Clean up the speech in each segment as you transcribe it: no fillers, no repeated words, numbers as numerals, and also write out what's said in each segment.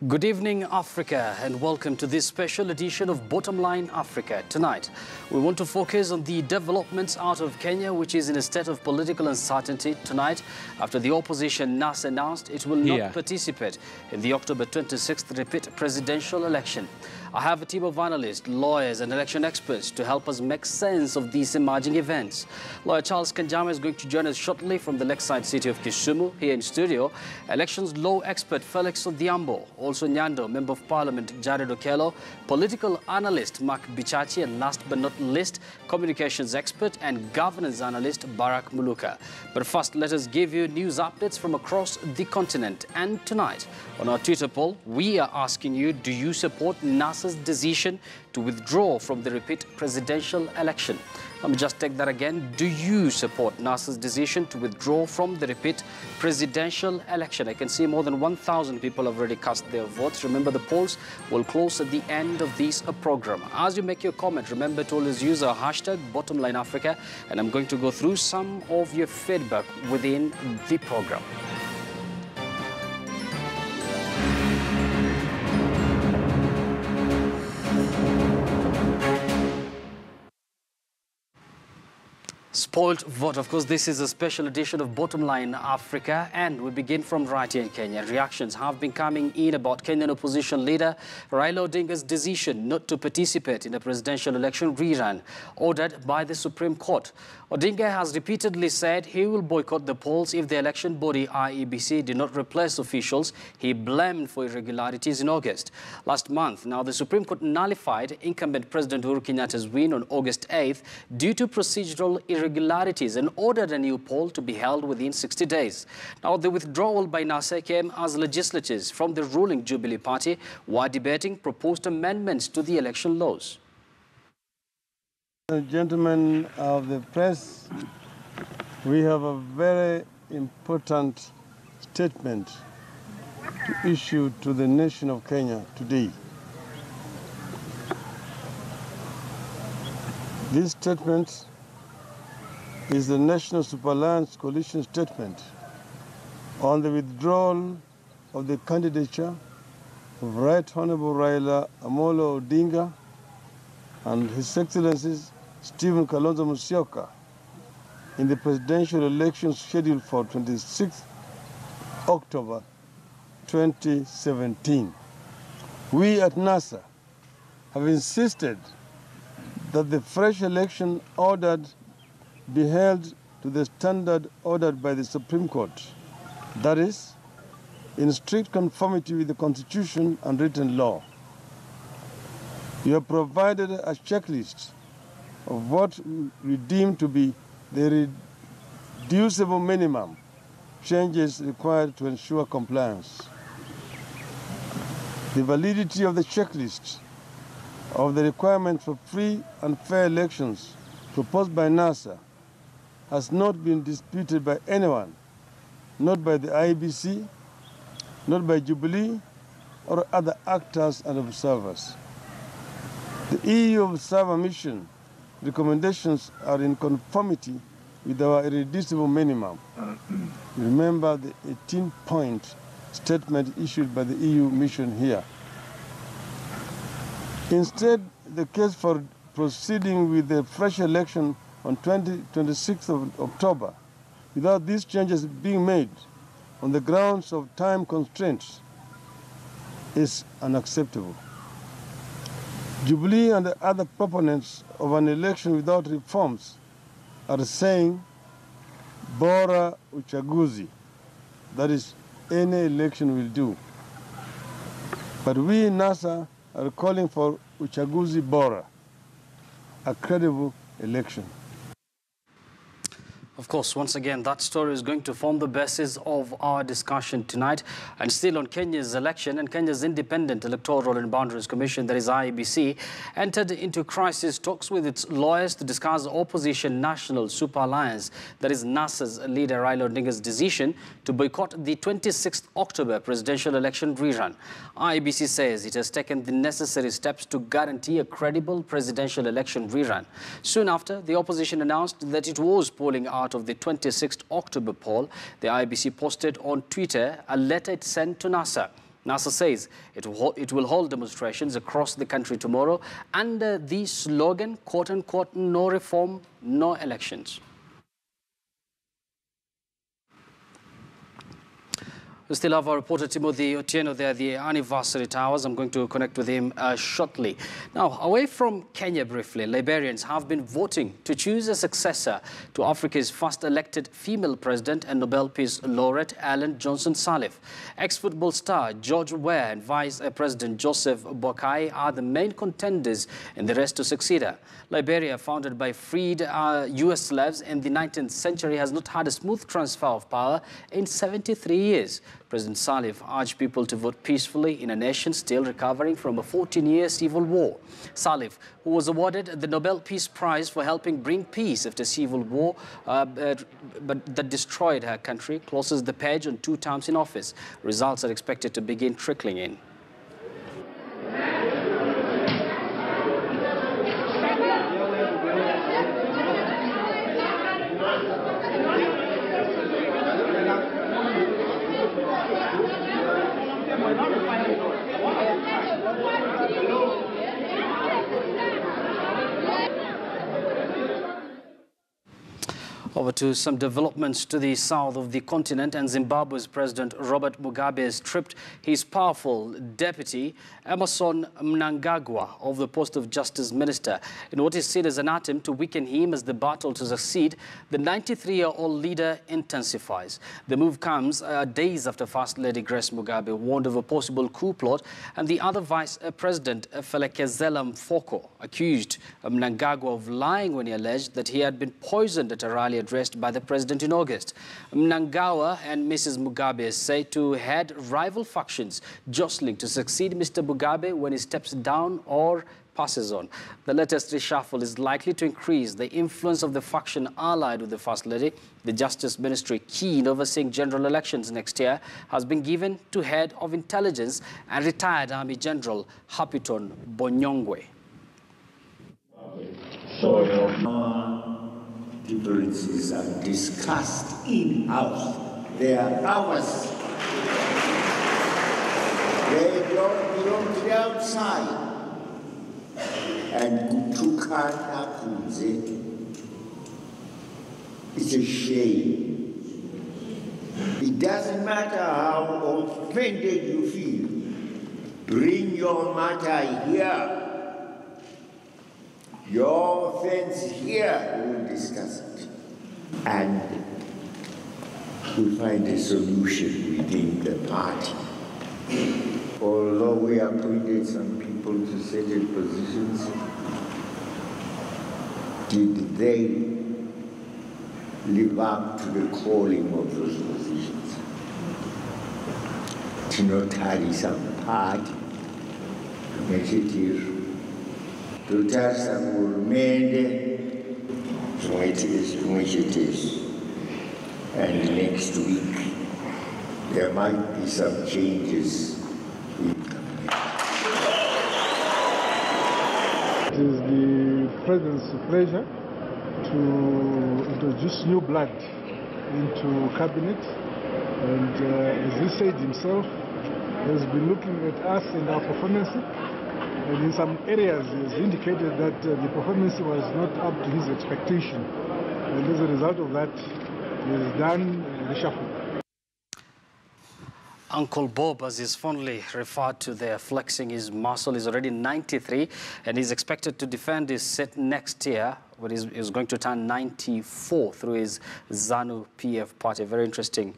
Good evening, Africa, and welcome to this special edition of Bottomline Africa. Tonight, we want to focus on the developments out of Kenya, which is in a state of political uncertainty tonight after the opposition NASA announced it will not participate in the October 26th repeat presidential election. I have a team of analysts, lawyers, and election experts to help us make sense of these emerging events. Lawyer Charles Kanjama is going to join us shortly from the lakeside city of Kisumu. Here in studio, elections law expert Felix Odhiambo, also Nyando, Member of Parliament Jared Okello, political analyst Mark Bichachi, and last but not least, communications expert and governance analyst Barack Muluka. But first, let us give you news updates from across the continent. And tonight, on our Twitter poll, we are asking you, do you support NASA's decision to withdraw from the repeat presidential election? Let me just take that again. Do you support NASA's decision to withdraw from the repeat presidential election? I can see more than 1,000 people have already cast their votes. Remember, the polls will close at the end of this program. As you make your comment, remember to always use our hashtag Bottomline Africa, and I'm going to go through some of your feedback within the program. Spoiled vote. Of course, this is a special edition of Bottomline Africa, and we begin from right here in Kenya. Reactions have been coming in about Kenyan opposition leader Raila Odinga's decision not to participate in a presidential election rerun ordered by the Supreme Court. Odinga has repeatedly said he will boycott the polls if the election body IEBC did not replace officials he blamed for irregularities in August. Last month, now the Supreme Court nullified incumbent President Uhuru Kenyatta's win on August 8th due to procedural irregularities and ordered a new poll to be held within 60 days. Now, the withdrawal by NASA came as legislators from the ruling Jubilee Party were debating proposed amendments to the election laws. Gentlemen of the press, we have a very important statement to issue to the nation of Kenya today. This statement is the National Super Alliance Coalition statement on the withdrawal of the candidature of Right Honorable Raila Amolo Odinga and His Excellencies Stephen Kalonzo Musyoka in the presidential election scheduled for 26 October 2017. We at NASA have insisted that the fresh election ordered be held to the standard ordered by the Supreme Court, that is, in strict conformity with the Constitution and written law. You have provided a checklist of what we deem to be the reducible minimum changes required to ensure compliance. The validity of the checklist of the requirement for free and fair elections proposed by NASA has not been disputed by anyone, not by the IEBC, not by Jubilee, or other actors and observers. The EU Observer Mission recommendations are in conformity with our irreducible minimum. Remember the 18-point statement issued by the EU mission here. Instead, the case for proceeding with the fresh election on 26th of October, without these changes being made on the grounds of time constraints, is unacceptable. Jubilee and the other proponents of an election without reforms are saying, Bora uchaguzi, that is, any election will do. But we in NASA are calling for uchaguzi bora, a credible election. Of course, once again, that story is going to form the basis of our discussion tonight. And still on Kenya's election, and Kenya's Independent Electoral and Boundaries Commission, that is IEBC, entered into crisis talks with its lawyers to discuss opposition National Super Alliance, that is NASA's leader Raila Odinga's decision to boycott the 26th October presidential election rerun. IEBC says it has taken the necessary steps to guarantee a credible presidential election rerun. Soon after, the opposition announced that it was polling out of the 26th October poll. The IEBC posted on Twitter a letter it sent to NASA. NASA says it will hold demonstrations across the country tomorrow under the slogan, quote-unquote, no reform, no elections. We still have our reporter Timothy Otieno there, the anniversary towers. I'm going to connect with him shortly. Now, away from Kenya briefly, Liberians have been voting to choose a successor to Africa's first elected female president and Nobel Peace laureate Ellen Johnson Sirleaf. Ex-football star George Weah and Vice President Joseph Boakai are the main contenders in the race to succeed her. Liberia, founded by freed U.S. slaves in the 19th century, has not had a smooth transfer of power in 73 years. President Sirleaf urged people to vote peacefully in a nation still recovering from a 14-year civil war. Sirleaf, who was awarded the Nobel Peace Prize for helping bring peace after civil war but that destroyed her country, closes the page on 2 terms in office. Results are expected to begin trickling in. Over to some developments to the south of the continent, and Zimbabwe's President Robert Mugabe has stripped his powerful deputy Emmerson Mnangagwa of the post of Justice Minister in what is seen as an attempt to weaken him as the battle to succeed the 93-year-old leader intensifies. The move comes days after First Lady Grace Mugabe warned of a possible coup plot, and the other Vice President Felekezela Mfoko accused Mnangagwa of lying when he alleged that he had been poisoned at a rally addressed by the president in August. Mnangagwa and Mrs. Mugabe say to head rival factions jostling to succeed Mr. Mugabe when he steps down or passes on. The latest reshuffle is likely to increase the influence of the faction allied with the First Lady. The Justice Ministry, key in overseeing general elections next year, has been given to head of intelligence and retired Army General Hapiton Bonyongwe. Differences are discussed in-house. They are ours. They don't belong to the outside. And kutukana kunze. It's a shame. It doesn't matter how offended you feel. Bring your matter here. Your offense here, we will discuss it. And we'll find a solution within the party. Although we appointed some people to certain positions, did they live up to the calling of those positions? To not carry some party, make it here. To tell some will mend and next week there might be some changes in It is the President's pleasure to introduce new blood into cabinet, and as he said himself, he has been looking at us and our performance. And in some areas, he has indicated that the performance was not up to his expectation. And as a result of that, he has done the reshuffle. Uncle Bob, as he's fondly referred to there, flexing his muscle, is already 93 and he's expected to defend his seat next year, but he's going to turn 94 through his ZANU-PF party. Very interesting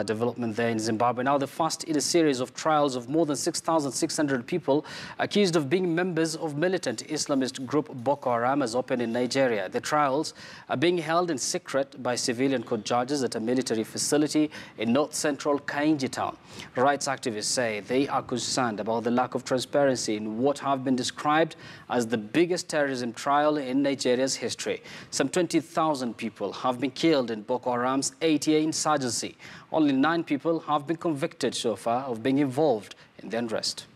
development there in Zimbabwe. Now, the first in a series of trials of more than 6,600 people accused of being members of militant Islamist group Boko Haram has opened in Nigeria. The trials are being held in secret by civilian court judges at a military facility in north-central Kainji town. Rights activists say they are concerned about the lack of transparency in what have been described as the biggest terrorism trial in Nigeria's history. Some 20,000 people have been killed in Boko Haram's 8-year insurgency. Only 9 people have been convicted so far of being involved in the unrest.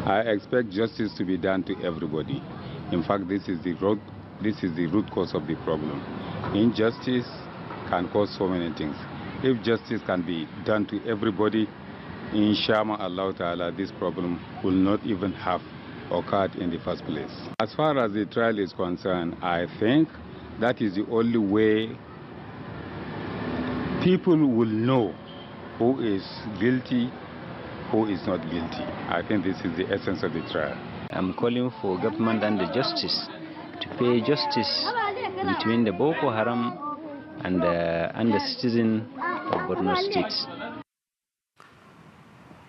I expect justice to be done to everybody. In fact, this is the root cause of the problem. Injustice can cause so many things. If justice can be done to everybody, inshallah Allah Ta'ala, this problem will not even have occurred in the first place. As far as the trial is concerned, I think that is the only way people will know who is guilty, who is not guilty. I think this is the essence of the trial. I'm calling for government and the justice to pay justice between the Boko Haram and the citizen of Borno State.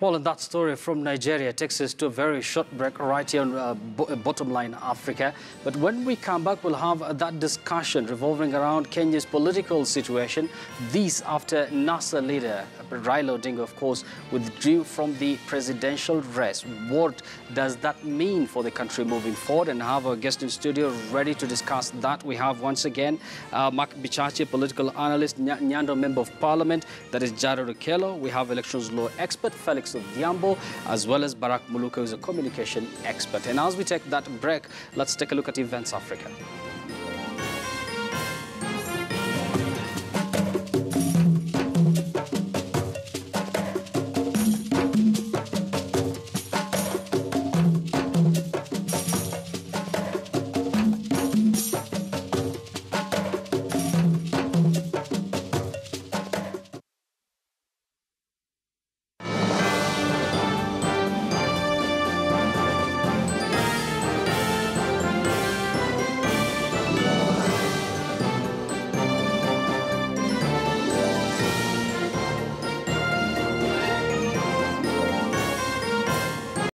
Well, and that story from Nigeria takes us to a very short break right here on Bottomline Africa. But when we come back, we'll have that discussion revolving around Kenya's political situation. This after NASA leader Raila Odinga, of course, withdrew from the presidential race. What does that mean for the country moving forward? And I have our guest in studio ready to discuss that. We have once again Mark Bichachi, political analyst, Nyando Member of Parliament, that is Jared Okello. We have elections law expert Felix of Diambo, as well as Barak Muluka, who is a communication expert. And as we take that break, let's take a look at Events Africa.